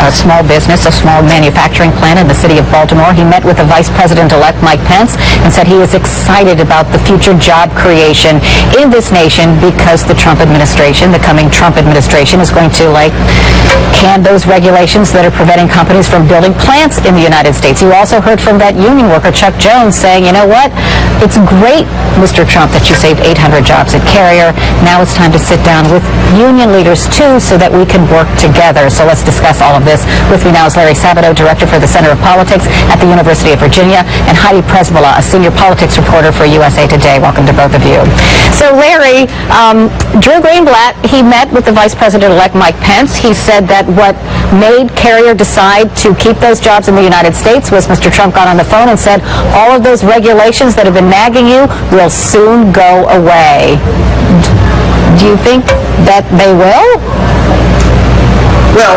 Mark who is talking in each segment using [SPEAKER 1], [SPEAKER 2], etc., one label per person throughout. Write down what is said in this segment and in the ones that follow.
[SPEAKER 1] a small business, a small manufacturing plant in the city of Baltimore. He met with the Vice President-elect Mike Pence and said he is excited about the future job creation in this nation because the Trump administration, the coming Trump administration, is going to can those regulations that are preventing companies from building plants in the United States. You also heard from that union worker, Chuck Jones, saying, you know what, it's great, Mr. Trump, that you saved 800 jobs at Carrier. Now it's time to sit down with union leaders, too, so that we can work together. So let's discuss all of this. With me now is Larry Sabato, Director for the Center of Politics at the University of Virginia, and Heidi Presbola, a senior politics reporter for USA Today. Welcome to both of you. So, Larry, Drew Greenblatt, he met with the Vice President-elect Mike Pence. He said that what made Carrier decide to keep those jobs in the United States was Mr. Trump got on the phone and said, all of those regulations that have been nagging you will soon go away. Do you think that they will?
[SPEAKER 2] Well,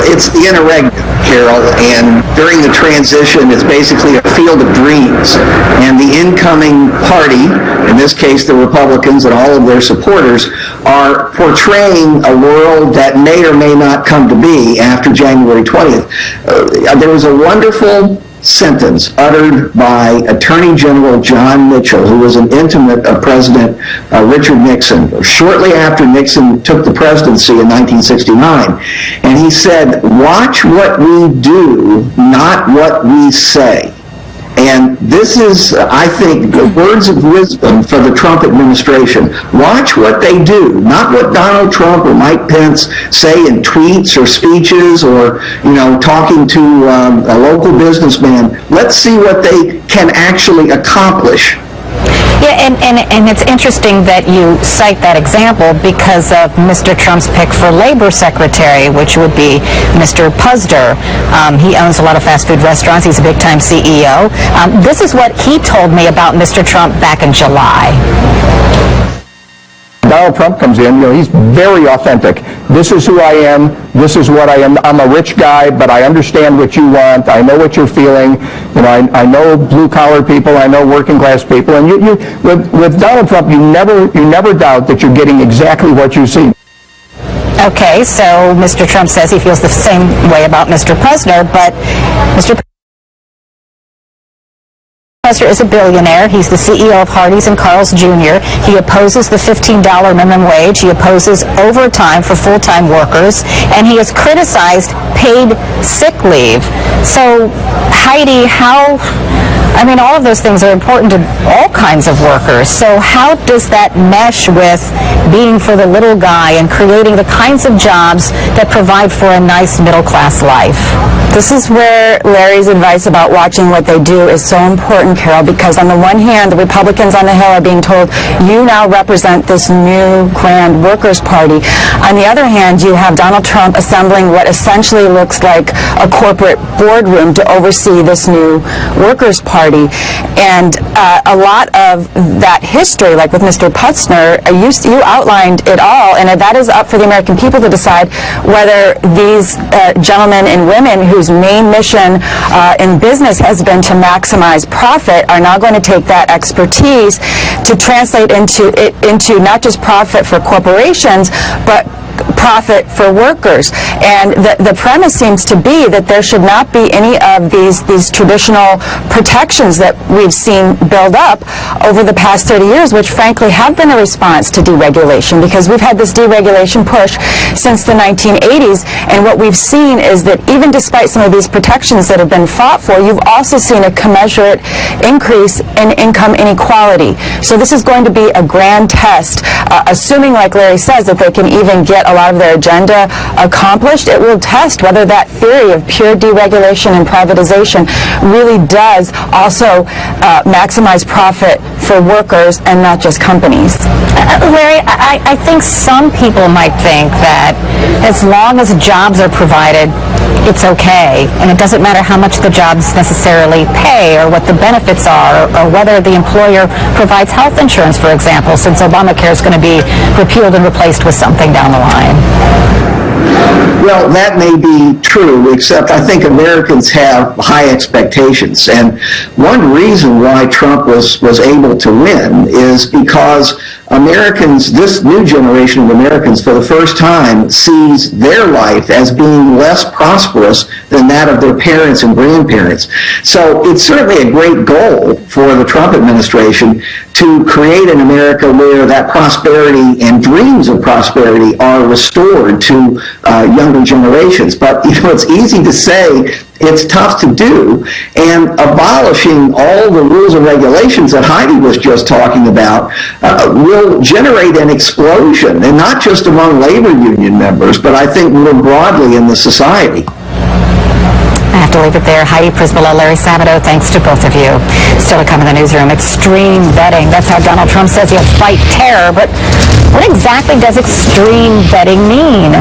[SPEAKER 2] it's the interregnum, Carol, and during the transition, it's basically a field of dreams. And the incoming party, in this case the Republicans and all of their supporters, are portraying a world that may or may not come to be after January 20th. There was a wonderful sentence uttered by Attorney General John Mitchell, who was an intimate of President Richard Nixon, shortly after Nixon took the presidency in 1969. And he said, watch what we do, not what we say. And this is, I think, the words of wisdom for the Trump administration. Watch what they do, not what Donald Trump or Mike Pence say in tweets or speeches or, talking to a local businessman. Let's see what they can actually accomplish.
[SPEAKER 1] Yeah, and it's interesting that you cite that example because of Mr. Trump's pick for labor secretary, which would be Mr. Puzder. He owns a lot of fast food restaurants. He's a big-time CEO. This is what he told me about Mr. Trump back in July.
[SPEAKER 3] Donald Trump comes in, he's very authentic. This is who I am. This is what I am. I'm a rich guy, but I understand what you want. I know what you're feeling. I know blue-collar people. I know working-class people. And with Donald Trump, you never doubt that you're getting exactly what you see.
[SPEAKER 1] Okay, so Mr. Trump says he feels the same way about Mr. Puzder, but Mr. Puzder is a billionaire. He's the CEO of Hardee's and Carl's Jr. He opposes the $15 minimum wage. He opposes overtime for full-time workers, and he has criticized paid sick leave. So, Heidi, all of those things are important to all kinds of workers. So how does that mesh with being for the little guy and creating the kinds of jobs that provide for a nice middle-class life?
[SPEAKER 4] This is where Larry's advice about watching what they do is so important, Carol, because on the one hand, the Republicans on the Hill are being told, you now represent this new grand workers' party. On the other hand, you have Donald Trump assembling what essentially looks like a corporate boardroom to oversee this new workers' party. And a lot of that history, like with Mr. Puzder, you outlined it all, and that is up for the American people to decide whether these gentlemen and women whose main mission in business has been to maximize profit are now going to take that expertise to translate into not just profit for corporations, but profit for workers. And the premise seems to be that there should not be any of these traditional protections that we've seen build up over the past 30 years, which frankly have been a response to deregulation, because we've had this deregulation push since the 1980s, and what we've seen is that even despite some of these protections that have been fought for, you've also seen a commensurate increase in income inequality. So this is going to be a grand test, assuming, like Larry says, that they can even get a lot of their agenda accomplished. It will test whether that theory of pure deregulation and privatization really does also maximize profit for workers and not just companies.
[SPEAKER 1] Larry, I think some people might think that as long as jobs are provided, it's okay, and it doesn't matter how much the jobs necessarily pay or what the benefits are or whether the employer provides health insurance, for example, since Obamacare is going to be repealed and replaced with something down the line.
[SPEAKER 2] Well, that may be true, except I think Americans have high expectations. And one reason why Trump was able to win is because Americans, this new generation of Americans, for the first time, sees their life as being less prosperous than that of their parents and grandparents. So it's certainly a great goal for the Trump administration to create an America where that prosperity and dreams of prosperity are restored to younger generations. But, it's easy to say, it's tough to do, and abolishing all the rules and regulations that Heidi was just talking about will generate an explosion, and not just among labor union members, but I think more broadly in the society.
[SPEAKER 1] I have to leave it there. Heidi Przybyla, Larry Sabato, thanks to both of you. Still to come in the newsroom, extreme vetting. That's how Donald Trump says he'll fight terror, but what exactly does extreme vetting mean?